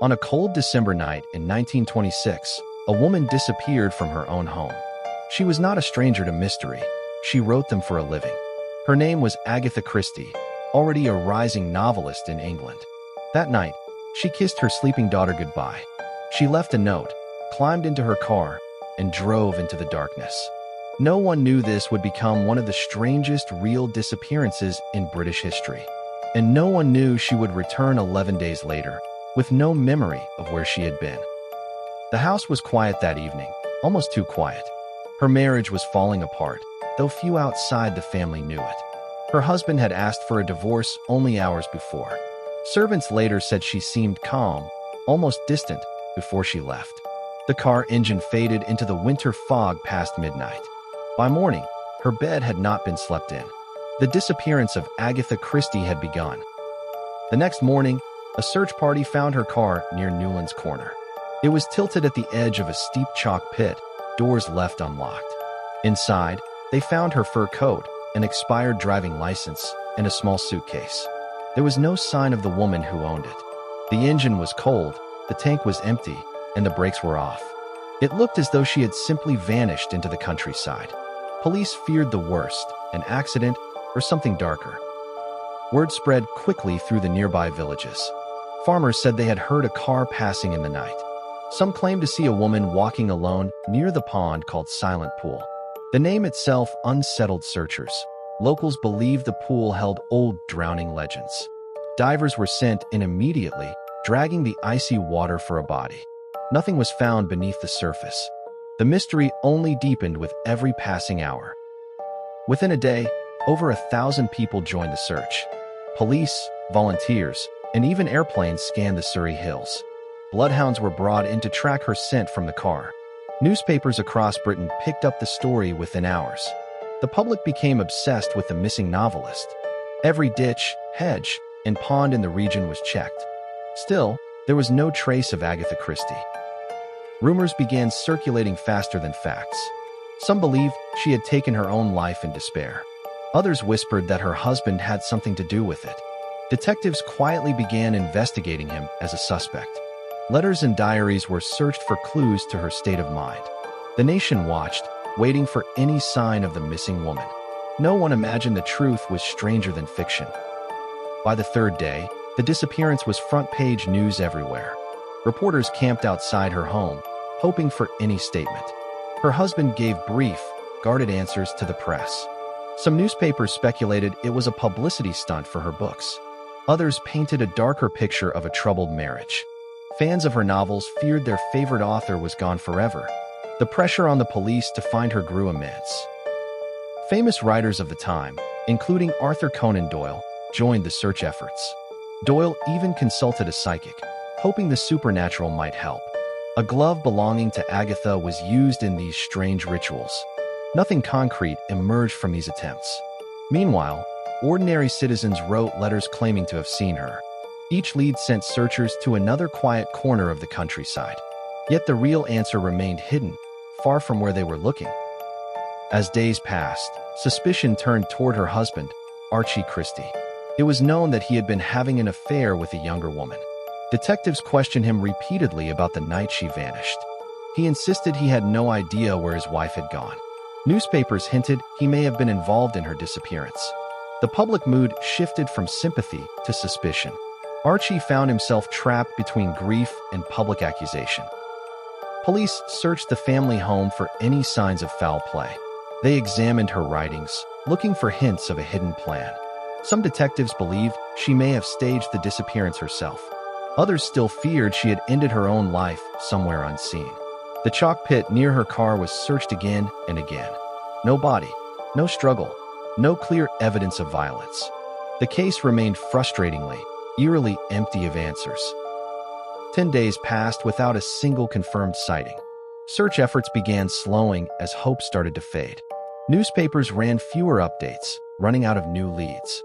On a cold December night in 1926, a woman disappeared from her own home. She was not a stranger to mystery. She wrote them for a living. Her name was Agatha Christie, already a rising novelist in England. That night, she kissed her sleeping daughter goodbye. She left a note, climbed into her car, and drove into the darkness. No one knew this would become one of the strangest real disappearances in British history. And no one knew she would return 11 days later, with no memory of where she had been. The house was quiet that evening, almost too quiet. Her marriage was falling apart, though few outside the family knew it. Her husband had asked for a divorce only hours before. Servants later said she seemed calm, almost distant, before she left. The car engine faded into the winter fog past midnight. By morning, her bed had not been slept in. The disappearance of Agatha Christie had begun. The next morning, a search party found her car near Newlands Corner. It was tilted at the edge of a steep chalk pit, doors left unlocked. Inside, they found her fur coat, an expired driving license, and a small suitcase. There was no sign of the woman who owned it. The engine was cold, the tank was empty, and the brakes were off. It looked as though she had simply vanished into the countryside. Police feared the worst, an accident or something darker. Word spread quickly through the nearby villages. Farmers said they had heard a car passing in the night. Some claimed to see a woman walking alone near the pond called Silent Pool. The name itself unsettled searchers. Locals believed the pool held old drowning legends. Divers were sent in immediately, dragging the icy water for a body. Nothing was found beneath the surface. The mystery only deepened with every passing hour. Within a day, over 1,000 people joined the search. Police, volunteers, and even airplanes scanned the Surrey Hills. Bloodhounds were brought in to track her scent from the car. Newspapers across Britain picked up the story within hours. The public became obsessed with the missing novelist. Every ditch, hedge, and pond in the region was checked. Still, there was no trace of Agatha Christie. Rumors began circulating faster than facts. Some believed she had taken her own life in despair. Others whispered that her husband had something to do with it. Detectives quietly began investigating him as a suspect. Letters and diaries were searched for clues to her state of mind. The nation watched, waiting for any sign of the missing woman. No one imagined the truth was stranger than fiction. By the third day, the disappearance was front-page news everywhere. Reporters camped outside her home, hoping for any statement. Her husband gave brief, guarded answers to the press. Some newspapers speculated it was a publicity stunt for her books. Others painted a darker picture of a troubled marriage. Fans of her novels feared their favorite author was gone forever. The pressure on the police to find her grew immense. Famous writers of the time, including Arthur Conan Doyle, joined the search efforts. Doyle even consulted a psychic, hoping the supernatural might help. A glove belonging to Agatha was used in these strange rituals. Nothing concrete emerged from these attempts. Meanwhile, ordinary citizens wrote letters claiming to have seen her. Each lead sent searchers to another quiet corner of the countryside. Yet the real answer remained hidden, far from where they were looking. As days passed, suspicion turned toward her husband, Archie Christie. It was known that he had been having an affair with a younger woman. Detectives questioned him repeatedly about the night she vanished. He insisted he had no idea where his wife had gone. Newspapers hinted he may have been involved in her disappearance. The public mood shifted from sympathy to suspicion. Archie found himself trapped between grief and public accusation. Police searched the family home for any signs of foul play. They examined her writings, looking for hints of a hidden plan. Some detectives believed she may have staged the disappearance herself. Others still feared she had ended her own life somewhere unseen. The chalk pit near her car was searched again and again. No body, no struggle, no clear evidence of violence. The case remained frustratingly, eerily empty of answers. 10 days passed without a single confirmed sighting. Search efforts began slowing as hope started to fade. Newspapers ran fewer updates, running out of new leads.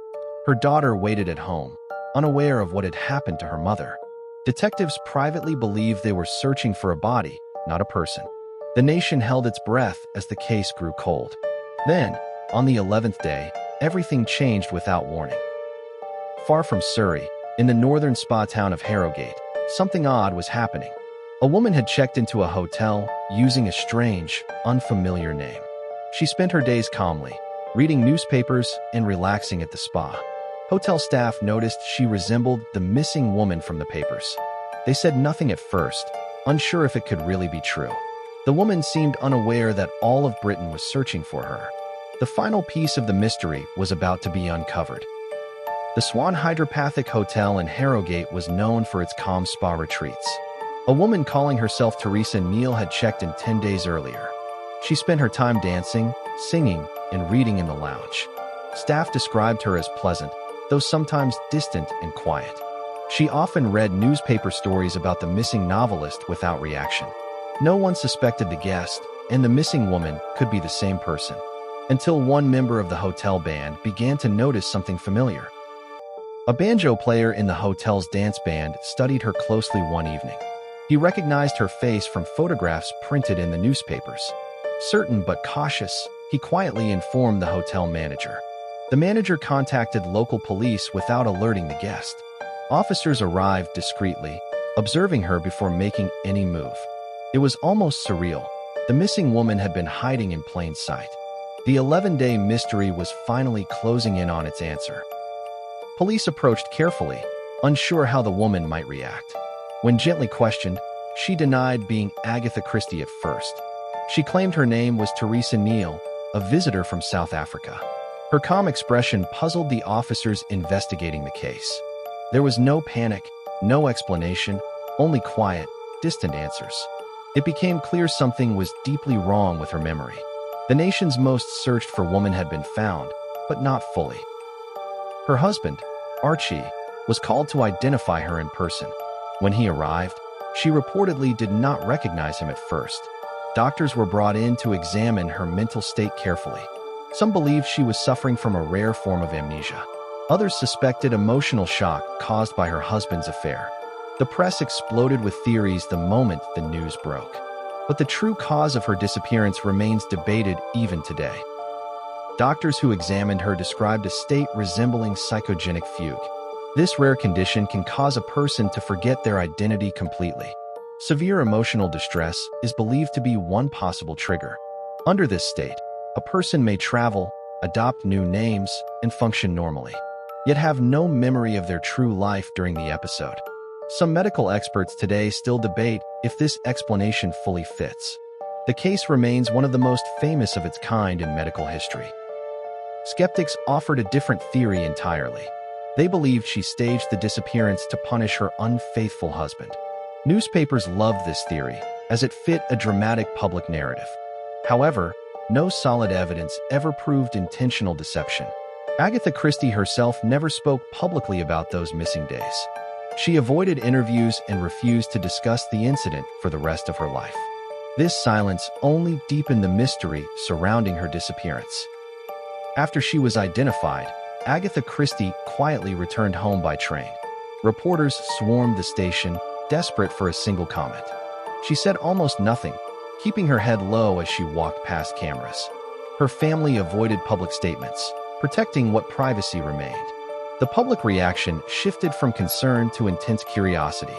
Her daughter waited at home, unaware of what had happened to her mother. Detectives privately believed they were searching for a body, not a person. The nation held its breath as the case grew cold. Then, on the 11th day, everything changed without warning. Far from Surrey, in the northern spa town of Harrogate, something odd was happening. A woman had checked into a hotel using a strange, unfamiliar name. She spent her days calmly, reading newspapers and relaxing at the spa. Hotel staff noticed she resembled the missing woman from the papers. They said nothing at first, unsure if it could really be true. The woman seemed unaware that all of Britain was searching for her. The final piece of the mystery was about to be uncovered. The Swan Hydropathic Hotel in Harrogate was known for its calm spa retreats. A woman calling herself Teresa Neele had checked in 10 days earlier. She spent her time dancing, singing, and reading in the lounge. Staff described her as pleasant, though sometimes distant and quiet. She often read newspaper stories about the missing novelist without reaction. No one suspected the guest, and the missing woman could be the same person, until one member of the hotel band began to notice something familiar. A banjo player in the hotel's dance band studied her closely one evening. He recognized her face from photographs printed in the newspapers. Certain but cautious, he quietly informed the hotel manager. The manager contacted local police without alerting the guest. Officers arrived discreetly, observing her before making any move. It was almost surreal. The missing woman had been hiding in plain sight. The 11-day mystery was finally closing in on its answer. Police approached carefully, unsure how the woman might react. When gently questioned, she denied being Agatha Christie at first. She claimed her name was Teresa Neele, a visitor from South Africa. Her calm expression puzzled the officers investigating the case. There was no panic, no explanation, only quiet, distant answers. It became clear something was deeply wrong with her memory. The nation's most searched for woman had been found, but not fully. Her husband, Archie, was called to identify her in person. When he arrived, she reportedly did not recognize him at first. Doctors were brought in to examine her mental state carefully. Some believed she was suffering from a rare form of amnesia. Others suspected emotional shock caused by her husband's affair. The press exploded with theories the moment the news broke. But the true cause of her disappearance remains debated even today. Doctors who examined her described a state resembling psychogenic fugue. This rare condition can cause a person to forget their identity completely. Severe emotional distress is believed to be one possible trigger. Under this state, a person may travel, adopt new names, and function normally, yet have no memory of their true life during the episode. Some medical experts today still debate if this explanation fully fits. The case remains one of the most famous of its kind in medical history. Skeptics offered a different theory entirely. They believed she staged the disappearance to punish her unfaithful husband. Newspapers loved this theory, as it fit a dramatic public narrative. However, no solid evidence ever proved intentional deception. Agatha Christie herself never spoke publicly about those missing days. She avoided interviews and refused to discuss the incident for the rest of her life. This silence only deepened the mystery surrounding her disappearance. After she was identified, Agatha Christie quietly returned home by train. Reporters swarmed the station, desperate for a single comment. She said almost nothing, keeping her head low as she walked past cameras. Her family avoided public statements, protecting what privacy remained. The public reaction shifted from concern to intense curiosity.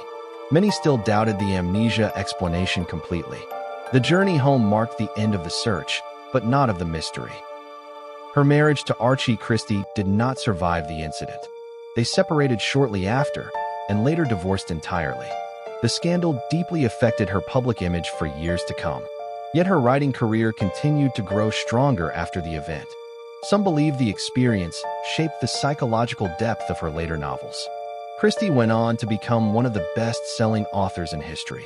Many still doubted the amnesia explanation completely. The journey home marked the end of the search, but not of the mystery. Her marriage to Archie Christie did not survive the incident. They separated shortly after, and later divorced entirely. The scandal deeply affected her public image for years to come. Yet her writing career continued to grow stronger after the event. Some believe the experience shaped the psychological depth of her later novels. Christie went on to become one of the best-selling authors in history.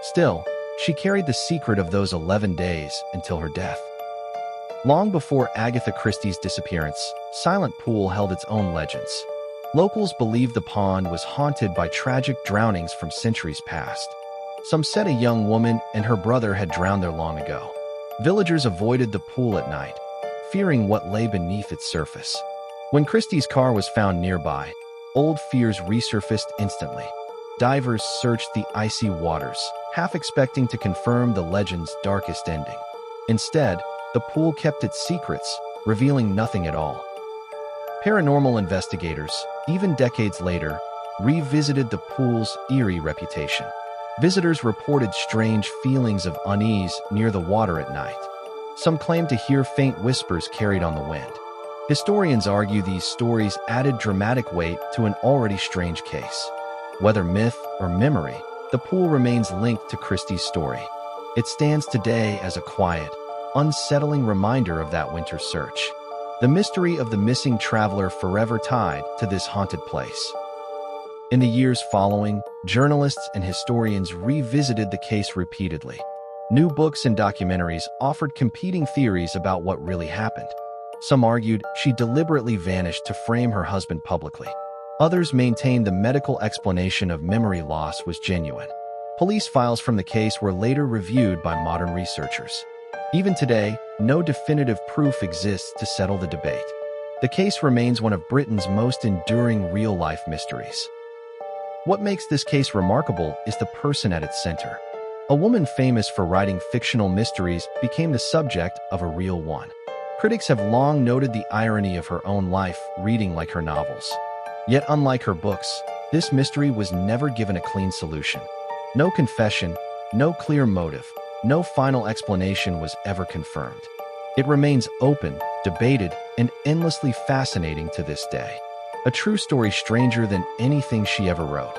Still, she carried the secret of those 11 days until her death. Long before Agatha Christie's disappearance, Silent Pool held its own legends. Locals believed the pond was haunted by tragic drownings from centuries past. Some said a young woman and her brother had drowned there long ago. Villagers avoided the pool at night, fearing what lay beneath its surface. When Christie's car was found nearby, old fears resurfaced instantly. Divers searched the icy waters, half expecting to confirm the legend's darkest ending. Instead, the pool kept its secrets, revealing nothing at all. Paranormal investigators, even decades later, revisited the pool's eerie reputation. Visitors reported strange feelings of unease near the water at night. Some claimed to hear faint whispers carried on the wind. Historians argue these stories added dramatic weight to an already strange case. Whether myth or memory, the pool remains linked to Christie's story. It stands today as a quiet, unsettling reminder of that winter search. The mystery of the missing traveler forever tied to this haunted place. In the years following, journalists and historians revisited the case repeatedly. New books and documentaries offered competing theories about what really happened. Some argued she deliberately vanished to frame her husband publicly. Others maintained the medical explanation of memory loss was genuine. Police files from the case were later reviewed by modern researchers. Even today, no definitive proof exists to settle the debate. The case remains one of Britain's most enduring real-life mysteries. What makes this case remarkable is the person at its center. A woman famous for writing fictional mysteries became the subject of a real one. Critics have long noted the irony of her own life reading like her novels. Yet unlike her books, this mystery was never given a clean solution. No confession, no clear motive, no final explanation was ever confirmed. It remains open, debated, and endlessly fascinating to this day. A true story stranger than anything she ever wrote.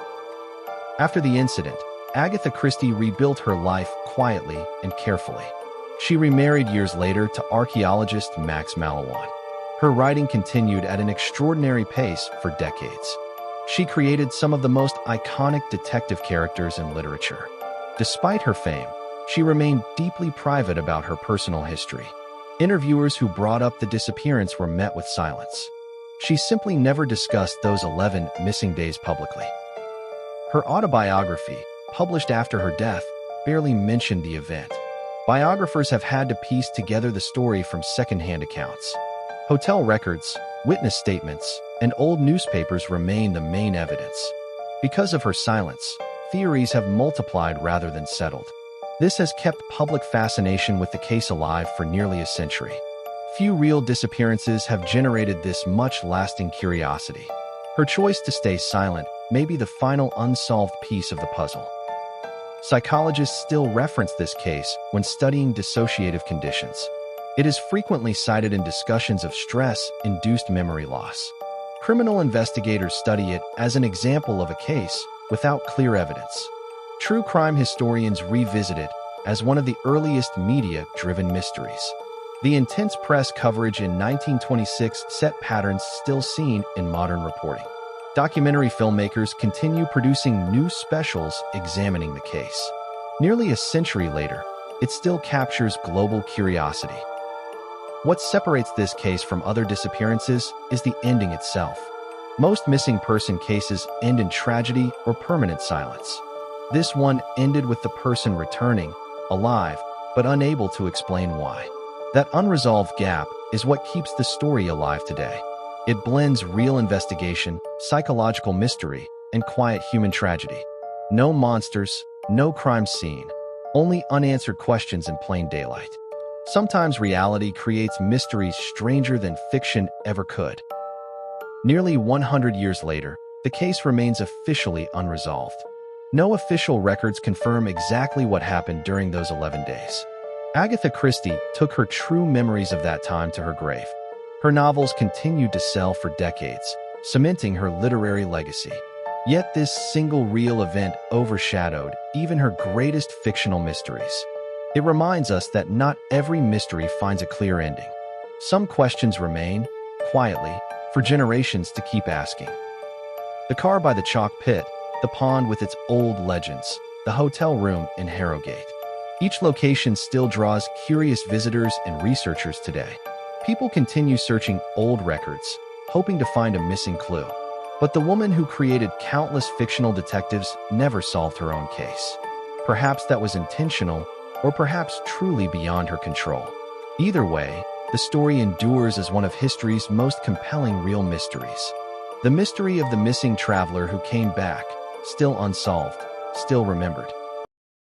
After the incident, Agatha Christie rebuilt her life quietly and carefully. She remarried years later to archaeologist Max Mallowan. Her writing continued at an extraordinary pace for decades. She created some of the most iconic detective characters in literature. Despite her fame, she remained deeply private about her personal history. Interviewers who brought up the disappearance were met with silence. She simply never discussed those 11 missing days publicly. Her autobiography, published after her death, barely mentioned the event. Biographers have had to piece together the story from second-hand accounts. Hotel records, witness statements, and old newspapers remain the main evidence. Because of her silence, theories have multiplied rather than settled. This has kept public fascination with the case alive for nearly a century. Few real disappearances have generated this much-lasting curiosity. Her choice to stay silent may be the final unsolved piece of the puzzle. Psychologists still reference this case when studying dissociative conditions. It is frequently cited in discussions of stress-induced memory loss. Criminal investigators study it as an example of a case without clear evidence. True crime historians revisit it as one of the earliest media-driven mysteries. The intense press coverage in 1926 set patterns still seen in modern reporting. Documentary filmmakers continue producing new specials examining the case. Nearly a century later, it still captures global curiosity. What separates this case from other disappearances is the ending itself. Most missing person cases end in tragedy or permanent silence. This one ended with the person returning, alive, but unable to explain why. That unresolved gap is what keeps the story alive today. It blends real investigation, psychological mystery, and quiet human tragedy. No monsters, no crime scene, only unanswered questions in plain daylight. Sometimes reality creates mysteries stranger than fiction ever could. Nearly 100 years later, the case remains officially unresolved. No official records confirm exactly what happened during those 11 days. Agatha Christie took her true memories of that time to her grave. Her novels continued to sell for decades, cementing her literary legacy. Yet this single real event overshadowed even her greatest fictional mysteries. It reminds us that not every mystery finds a clear ending. Some questions remain, quietly, for generations to keep asking. The car by the chalk pit, the pond with its old legends, the hotel room in Harrogate. Each location still draws curious visitors and researchers today. People continue searching old records, hoping to find a missing clue. But the woman who created countless fictional detectives never solved her own case. Perhaps that was intentional, or perhaps truly beyond her control. Either way, the story endures as one of history's most compelling real mysteries. The mystery of the missing traveler who came back, still unsolved, still remembered.